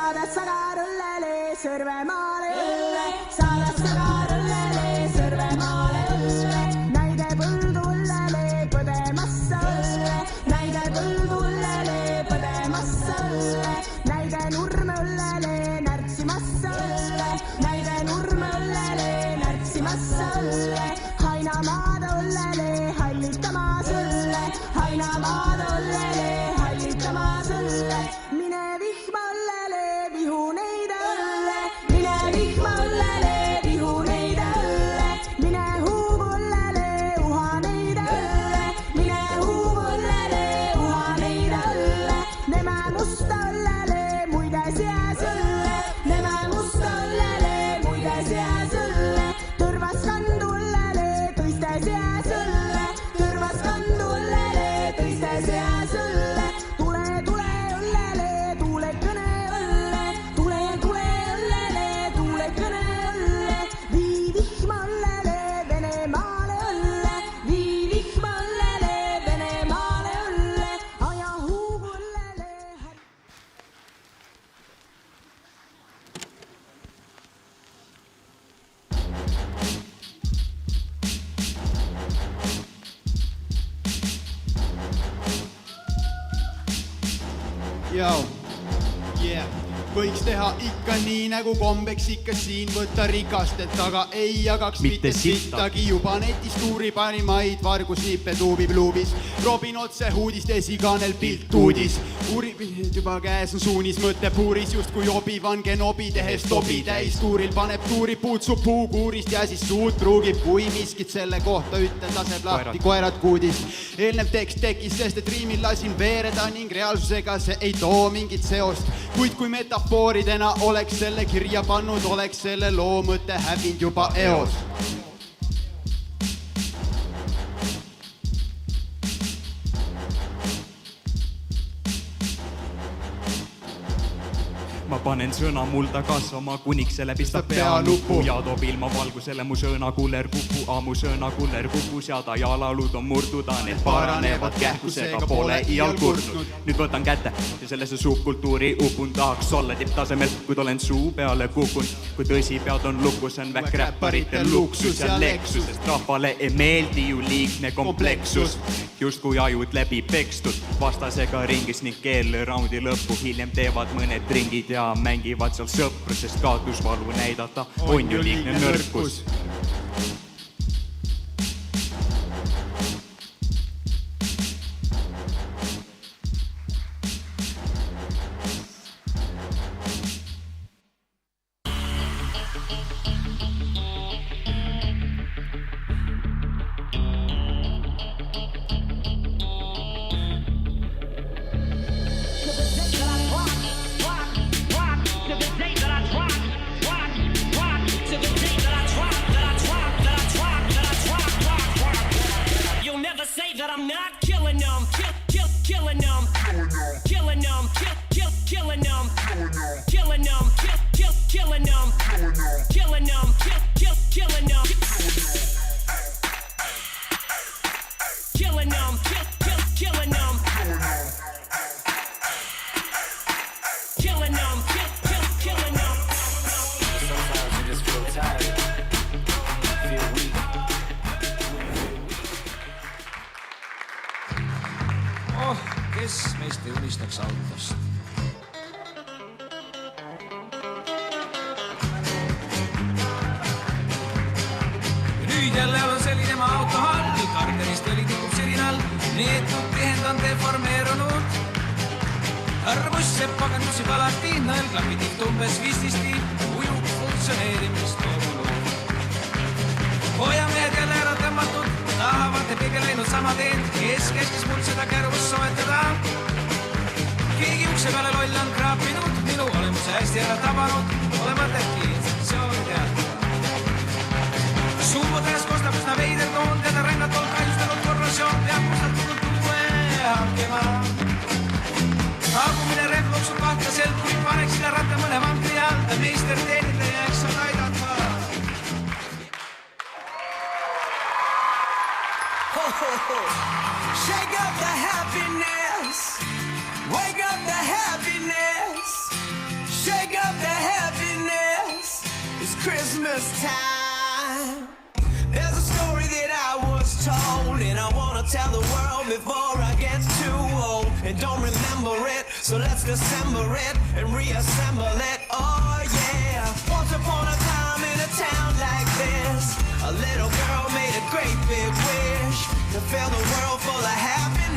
saada sagarõllele Sõrvemaale õlle, saada sagarõllele Sõrvemaale õlle, näide põldu õllele põdemassa õlle, näide põldu õllele põdemassa õlle, näide nurme õllele närtsimassa õlle, näide nurme õllele närtsimassa õlle, Hainamaada õllele hallitamas õlle, Hainamaada õllele hallitamas õlle, mine vihma õllele vihuneida õlle, mine vihma õllele vihuneida õlle, mine huubu õllele uhaneida õlle, mine huubu õllele uhaneida õlle, neme musta õllele muide seas õlle, neme musta õllele muide seas õlle, tõrvas kandu õllele tõiste seas õlle, tõrvas kandu õllele tõiste seas õlle, tule, tule õllele, tuule kõne õlle, tule, tule õllele, tuule kõne õlle, vii vihma õllele Venemaale õlle, vii vihma õllele Venemaale õlle, aja huubu õllele. Jau, yeah. Võiks teha ikka nii nagu kombeks ikka siin võtta rikastet, aga ei jagaks mitte sittagi juba netis tuuri parimaid vargusnippe tuubib luubis. Robin otse huudist esikaanel pilt uudis. Uurib juba käes on suunis mõtte puuris, just kui obivan genobi tehes tobi täis tuuril paneb tuuri puutsub puukuurist ja siis suud truugib, kui miskit selle kohta ütle taseb lahti koerad kuudist. Eelnev tekst tekkis, sest et riimil lasin veereda ning reaalsusega see ei too mingit seost, kuid kui metafooridena oleks selle kirja pannud, oleks selle loo mõte hävinud juba eos. Ma panen sõna mulda kasvama, kuniks selle pistab pealupu ja toob ilma valgusele mu sõna kuller kupu, mu sõna kuller kupu, seada jalalud on murduda, need paranevad kähkusega pole ial kurdnud. Nüüd võtan kätte ja sellesse subkultuuri upun, tahaks olla tipptasemel, kuid olen suu peale kukun, kui tõsi pead on lukus, on vähk räpparite luksus ja leksus, sest rahvale ei meeldi ju liigne kompleksus, just kui ajud läbi pekstud vastasega ringis ning keel raundi lõppu, hiljem teevad mõned ringid ja mängivad seal sõpru, sest kaotusvalu näidata on ju liigne nõrkus. Kes meist ei unistaks autost? Nüüd jälle on selline maa autohall, karterist oli tikub sirinal, neetud tihendan deformeerunud. Arvusse pagandusi kalati, nõel klapitiht umbes 15, ujub funktsioneerimist torunud. Hoiamehed jälle ära tõmmatud, tahavad ja kõige läinud sama teed, kes käskis mul seda kärvust soetada. Keegi ukse peale loll on kraapinud, minu olemuse hästi ära tabanud, olema tähti inspektsiooni teatada. Summudest kostab üsna veider toon, teda rännatol kahjustanud korrosioon peab mustalt tulnud uue hankima. Saabumine refloksul kahtlaselt, kui paneks sina ratta mõne vankri all, ta meister teenida jääks saad aidata. Shake up the happiness, wake up the happiness, shake Christmas time. There's a story that I was told, and I wanna tell the world before I get too old and don't remember it. So let's dissemble it and reassemble it. Oh yeah. Once upon a time in a town like this, a little girl made a great big wish to fill the world full of happiness.